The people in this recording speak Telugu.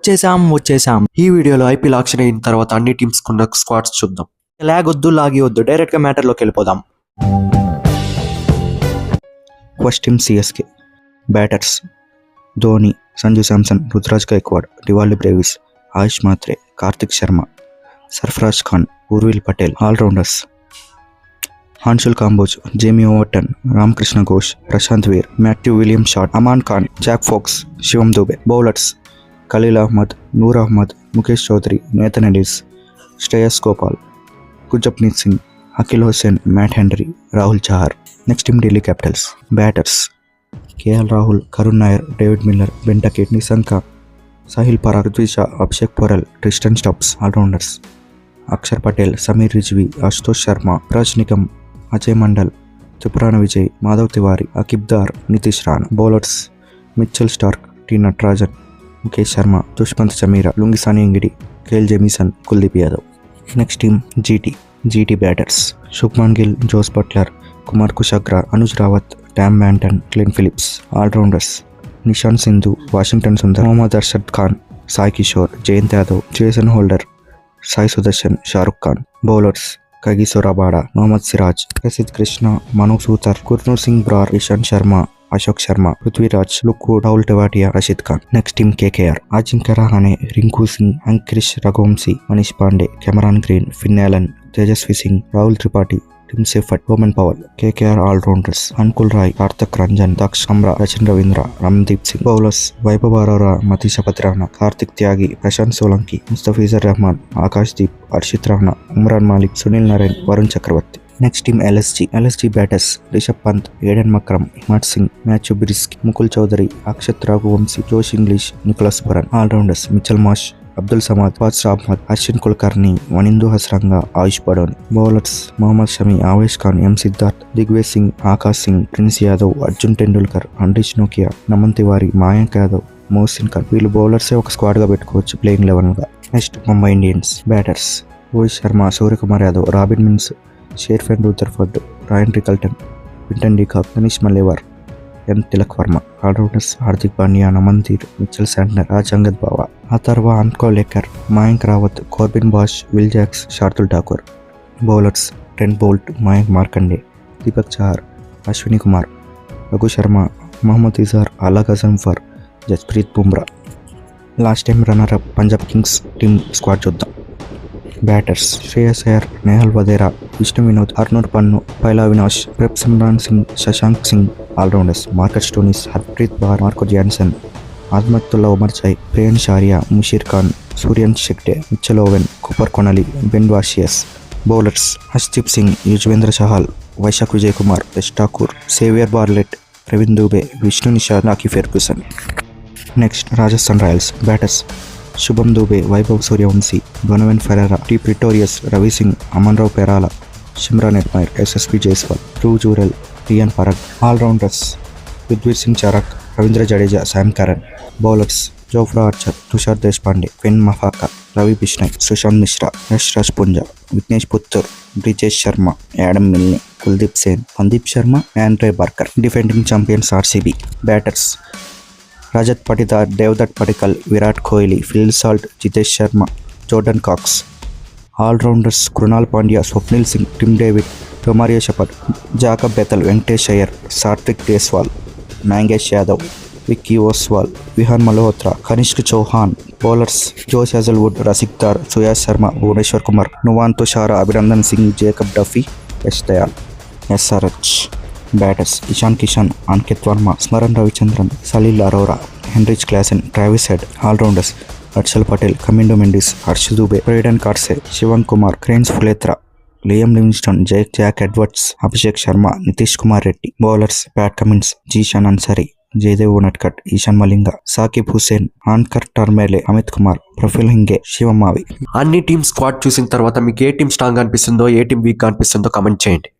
వచ్చేసాం. ఈ వీడియోలో ఐపీఎల్ ఆక్షన్ అయిన తర్వాత అన్ని టీమ్స్ కున్న స్క్వాడ్స్ చూద్దాం. లాగి వద్దు డైరెక్ట్ గా మ్యాటర్ లోకి వెళ్ళిపోదాం. First team CSK. Batters Dhoni, Sanju Samson, Ruturaj Gaikwad, Dewald Brevis, Ayush Mhatre, Kartik Sharma, Sarfaraz Khan, Urvil Patel. Allrounders Anshul Kamboj, Jamie Overton, Ramakrishna Ghosh, Prashant Veer, Matthew William Short, Aman Khan, Zak Foulkes, Shivam Dube. Bowlers Khaleel Ahmed, Noor Ahmad, Mukesh Choudhary, Nathan Ellis, Shreyas Gopal, Gurjapneet Singh, Akeal Hosein, Matt Henry, Rahul Chahar. Next team Delhi Capitals. Batters KL Rahul, Karun Nair, David Miller, బెంటకెట్, Nissanka, Sahil Parag, Prithvi Shah, Abhishek Porel, Tristan Stubbs. All-rounders Axar Patel, Sameer Rizvi, Ashutosh Sharma, Raj Nigam, Ajay mandal, త్రిపురాణ Vijay, Madhav Tiwari, అకిబ్దార్, Nitish Rana. Bowlers Mitchell Starc, tea Natarajan, Mukesh Sharma, Dushmantha Chameera, లుంగిసాని ఇంగిడి, KL Jamieson, Kuldeep Yadav. Next team GT batters Shubman Gill, Jos Buttler, Kumar Kushagra, Anuj Rawat, Tom Banton, Kline Philips. All-rounders Nishant Sindhu, Washington Sundar, Mohammed Arshad Khan, Sai Kishore, Jayant Yadav, Jason Holder, Sai Sudharsan, Shahrukh Khan. Bowlers Kagiso Rabada, Mohammed Siraj, Prasidh Krishna, Manu Suthar, Gurnoor Singh Brar, Ishant Sharma, Ashok Sharma, Prithviraj, లుక్కు, Rahul Tewatia, Rashid Khan. Next team KKR Ajinkya Rahane, Rinku Singh, Angkrish Raghuvanshi, Manish Pandey, Cameron Green, Finn Allen, Tejasvi Singh, Rahul Tripathi, Tim Seifert, Rovman Powell. KKR allrounders Anukul Roy, Kartik Ranjan, Daksh Kamra, Rachin Ravindra, Ramandeep Singh. Bowlers Vaibhav Arora, Matheesha Pathirana, Karthik Tyagi, Prashant Solanki, Mustafizur Rahman, Akash Deep, Harshit Rana, Umran Malik, Sunil Narine, Varun Chakravarthy. Next team LSG batters Rishabh Pant, Aiden Markram, Himmat Singh, Matthew Breetzke, Mukul Choudhary, Akshat Raghuvanshi, Josh Inglis, Nicholas Pooran. Allrounders Mitchell Marsh, Abdul Samad, Faaz Ahmed, Arshin Kulkarni, Wanindu Hasaranga, Ayush Badoni. Bowlers Mohammed Shami, Avesh Khan, M Siddharth, Digvesh Singh, Akash Singh, Prince Yadav, Arjun Tendulkar, Anrich నోకియా, నమన్ తివారీ, మాయాంక్ యాదవ్, మోహసిన్ ఖాన్. వీళ్ళు బౌలర్సే ఒక స్క్వాడ్ గా పెట్టుకోవచ్చు ప్లేయింగ్ 11 గా. Next Mumbai Indians. Batters Rohit Sharma, Suryakumar Yadav, robin mince, షేర్ఫెన్ Rutherford, రాయన్ రికల్టన్, వింటన్ డీకాక్, మనీష్ మల్లేవార్, ఎన్ Tilak Varma. All-rounders Hardik Pandya, నమన్దీర్, Mitchell Santner, Raj Angad బావా, Atharva అన్కోలేకర్, Mayank Rawat, Corbin Bosch, will jacks, Shardul Thakur. Bowlers Trent Boult, Mayank Markande, Deepak Chahar, Ashwini Kumar, Raghu Sharma, Mohammed ఇజార్, అలా గజంఫర్, Jasprit Bumrah. Last time runner up Punjab Kings team squad చూద్దాం. బ్యాటర్స్ శ్రేయస్ అయ్యర్, నేహల్ వదేరా, విష్ణు వినోద్, అర్నూర్ పన్ను, పైలా Avinash, prep Simran Singh, Shashank Singh. All-rounders Marcus Stoinis, Harpreet bar, Marco Jansen, ఆజ్మతుల్లా Umar చాయ్, ప్రేయన్ షారియా, Musheer Khan, Suryan షెగ్డే, Mitchell Owen, కుపర్ కొనలి, Ben వాషియస్. Bowlers Harshdeep Singh, Yuzvendra Chahal, Vaishakh Vijay Kumar, Yash Thakur, saviour Bartlett, Praveen Dubey, Vishnu Nishad, నాకీ Ferguson. Next Rajasthan Royals. Batters శుభం Dubey, Vaibhav Suryavanshi, Donovan Ferreira, T Pretorius, Ravi Singh, Aman Rao Perala, Shimron Hetmyer, ఎస్ఎస్పి Jaiswal, Dhruv Jurel, Riyan Parag. Allrounders Prithvi Singh Charak, Ravindra Jadeja, Sam Curran. Bowlers Jofra Archer, Tushar Deshpande, Kwena Maphaka, Ravi Bishnoi, Sushant Mishra, Yash Raj Punja, Vignesh Puthur, Brijesh Sharma, Adam Milne, Kuldeep Sen, Sandeep Sharma, Andre Barker. Defending champions RCB. Batters Rajat Patidar, Devdutt Padikkal, Virat Kohli, Phil Salt, Jitesh Sharma, Jordan Cox. Allrounders Krunal Pandya, Swapnil Singh, Tim David, Romario Shepherd, Jacob Bethell, Venkatesh Iyer, Satvik Deswal, Mangesh Yadav, Vicky Ostwal, Vihaan Malhotra, Kanishk Chauhan. Bowlers Josh Hazlewood, Rasikh Dar, Suyash Sharma, Bhuvneshwar Kumar, Nuwan Thushara, Abhinandan Singh, Jacob Duffy, Yash Dayal, SRH. Batters Ishan Kishan, Ankit Verma, Smaran Ravichandran, Salil Arora, Heinrich Klaasen, Travis Head. Allrounders Harshal Patel, Kamindu Mendis, Harsh Dubey, Brydon Carse, Shivang Kumar, Krains Fuletra, Liam Livingstone, Jack Edwards, Abhishek Sharma, Nitish Kumar Reddy. Bowlers Pat Cummins, Zeeshan Ansari, Jayadev Unadkat, Ishan Malinga, Saqib Hussain, ఆన్కర్ టర్మేలే, Amit Kumar, Praful Hinge, Shivam Mavi. అన్ని టీమ్ స్క్వాడ్ చూసిన తర్వాత మీకు ఏ టీం స్ట్రాంగ్ అనిపిస్తుందో, ఏ టీం వీక్ గా అనిపిస్తుందో కామెంట్ చేయండి.